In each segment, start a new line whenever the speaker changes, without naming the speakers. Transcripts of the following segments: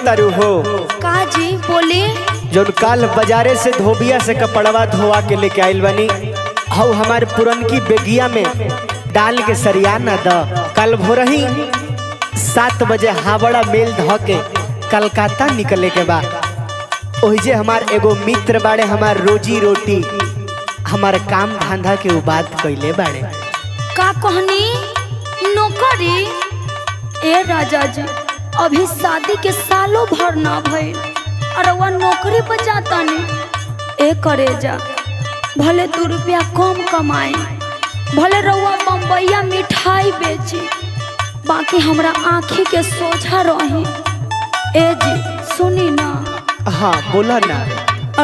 तारू हो।
का जी बोले?
जो काल बाजारे से धोबिया से कपड़वा धोवा के लेके आइल बनी, हऊ हमारे पुरनकी बेगिया में डाल के सरिया न द। कल भोरही 7 बजे हावड़ा मेल ध के कलकत्ता निकले के बा। ओहिजे हमार एगो मित्र बाड़े, हमार रोजी रोटी हमारे काम धंधा के उ बात कैले बाड़े।
का कहनी? नौकरी? ए राजा जी, अभी शादी के सालों भर ना भइल और वह नौकरी पर जाता नहीं। ए करे जा, भले 2 रुपया कम कमाए, भले रउआ बम्बैया मिठाई बेची, बाकी हमरा आँखी के सोझा रही। ए जी सुनी ना।
हाँ बोला ना।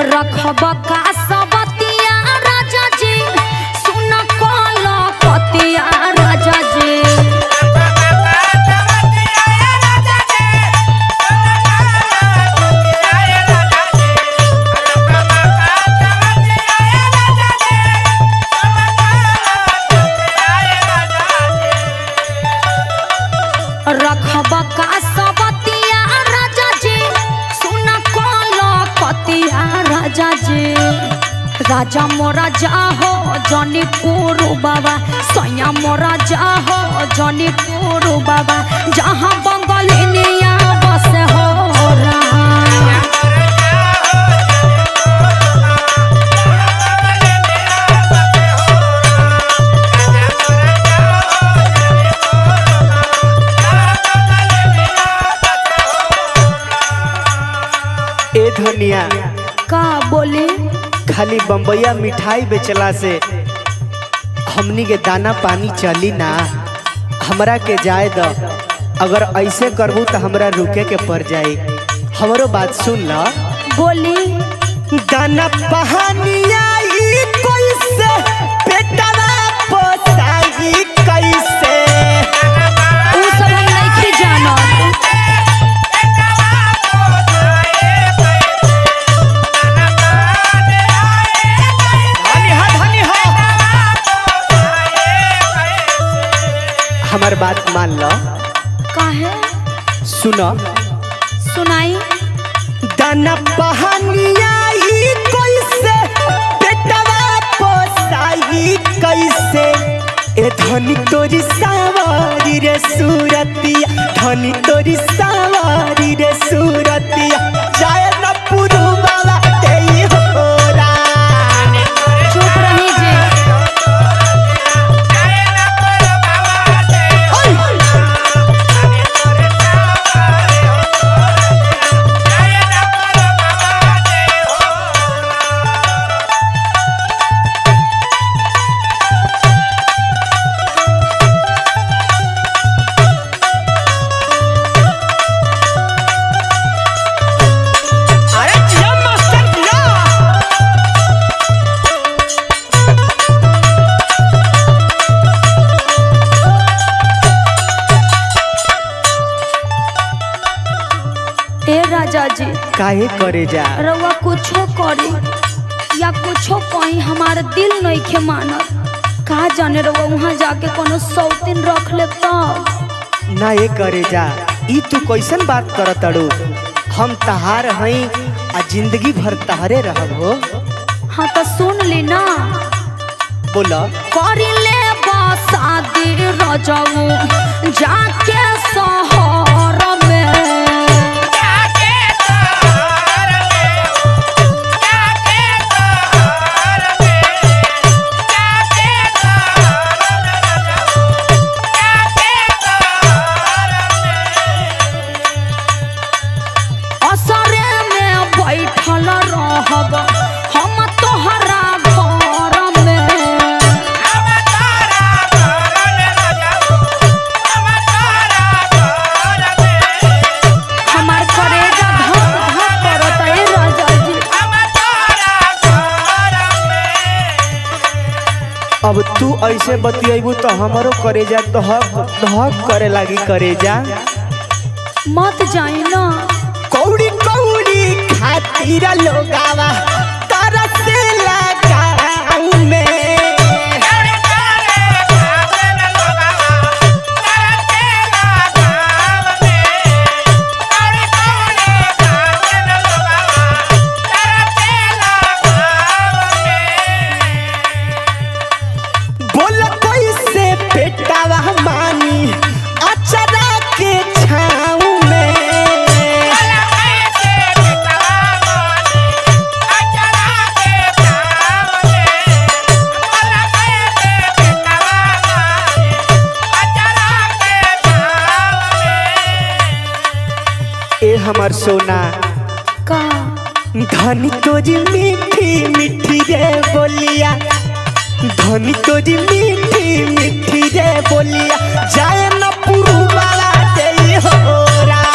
रखबा का सबतिया राजा जी, सुन कल पतिया राजा जी। रखबा का सबतिया राजा जी, सुन कल पतिया राजा जी। राजा मोरा जाहो जौनपुर बाबा, सैया मोरा जाहो जौनपुर बाबा, जहाँ बंगलिनिया बस हो रहा।
ए धनिया
का बोले?
खाली बम्बैया मिठाई बेचला से हमनी के दाना पानी चली ना। हमरा के जाए द, अगर ऐसे करबू तो हमरा रुके के पड़ जाई। हमरो बात सुन ल।
बोली।
दाना पहानिया ई कैसे पेटवा पोसाई कैसे,
उ सब हम नहीं जानत।
हमार बात मान लो।
काहे?
सुनो।
सुनाई।
दाना पहानिया ई कैसे पेटवा पोसाई कैसे, ए धनी तोरी सवारी रे सूरतिया, धनी तोरी सवारी रे सूरतिया, जाए न पुरु बाबा तेई होरा।
चुप रही जे। जी
काहे करे जा?
रउआ कुछो करे या कुछो कहीं हमारा दिल नहीं के मानत। कहा जाने रउआ वहाँ जाके कोनो सौतीन रख ले तब
ना। ये करे जा, ई तू कैसन बात करत अड़ू? हम तहार हई आ जिंदगी भर तहारे रहब हो।
हाँ तो सुन ली ना।
बोला।
करी ले शादी रजऊ जाके शहर में, हम तोहरा घर में। हमार करेजा धक धक करत है राजा जी।
अब तू ऐसे बतियाबू तो हमारो करेजा धक धक करे लागी। करेजा
मत जाई ना।
कौड़ी कौड़ी खातिर लोगावा तरसेला गाँव में। सोना
का
धनी तोरी मीठी मीठी रे बोलिया, धनी तोरी मीठी मीठी रे बोलिया, जाए न पुरु वाला दे हो राम।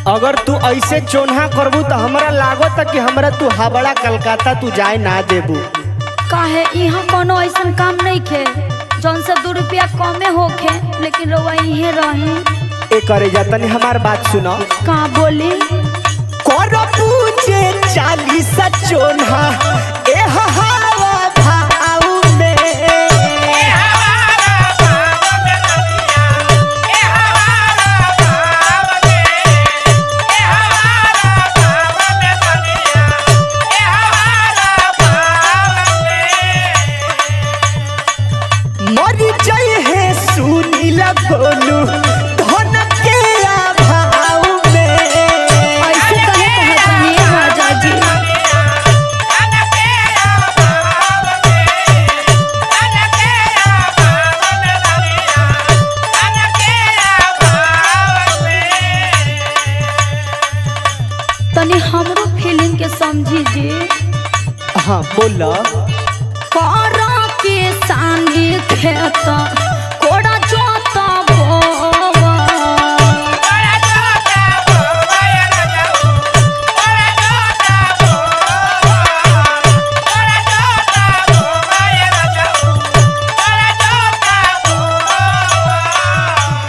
अगर तू ऐसे चोन्हा करबू तो हमरा लागत कि हमरा तू हावड़ा कलकत्ता तू जाए ना देबू।
काहे यहाँ कोनो ऐसा काम नहीं खे जौन से 2 रुपया कमे होखे, लेकिन रउआ इहे रहे।
ए करे जा तनी हमार बात सुनो।
का बोली
करबू जे 40 चोन्हा ए हवा भाऊ में, मरी जय है सुनील गोलू धन के अभाव में।
ऐसे कहे कहतनी राजा जी। तनी हमरो फीलिंग के समझी जी।
हाँ बोला।
करा के सानी खेत कोड़ा जोता बोवा,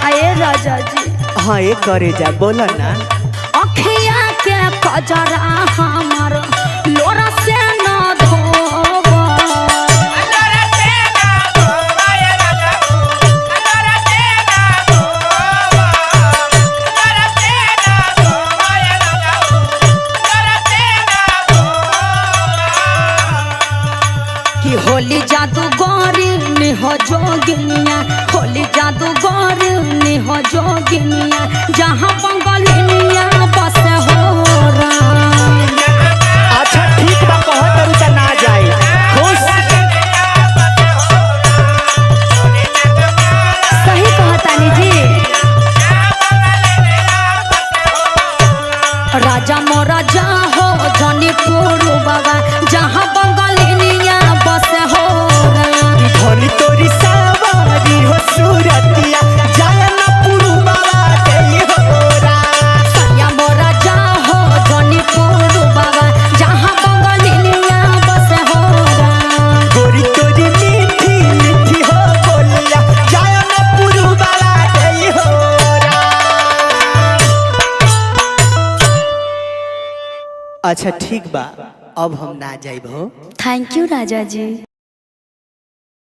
आए राजा जी।
हाँ ये करे जा बोला ना।
अखिया के कजरा हमार लोरा से न धोवा, कि होली जादूगरी निह जोगिनिया, होली जादूगरी निह जोगिनिया, जहाँ बंगलिनिया बस हो राम।
अच्छा ठीक बा कहत तरू त ना जाए खुश।
सही कहतानी जी। राजा मोरा जा हो जनी पुरु बाबा, जहाँ बंगलिनिया बस हो राम।
धनी तोरी सवारी हो सूरतिया, जाए न पुरु वाला दे हो राम।
सैया मोरा जा हो जनी पुरु बाबा, जहाँ बंगलिनिया बस हो राम।
गोरी तोरी मीठी मीठी हो बोलिया, जाए न पुरु वाला दे हो राम। अच्छा ठीक बा अब हम ना जाइब हो।
थैंक यू राजा जी।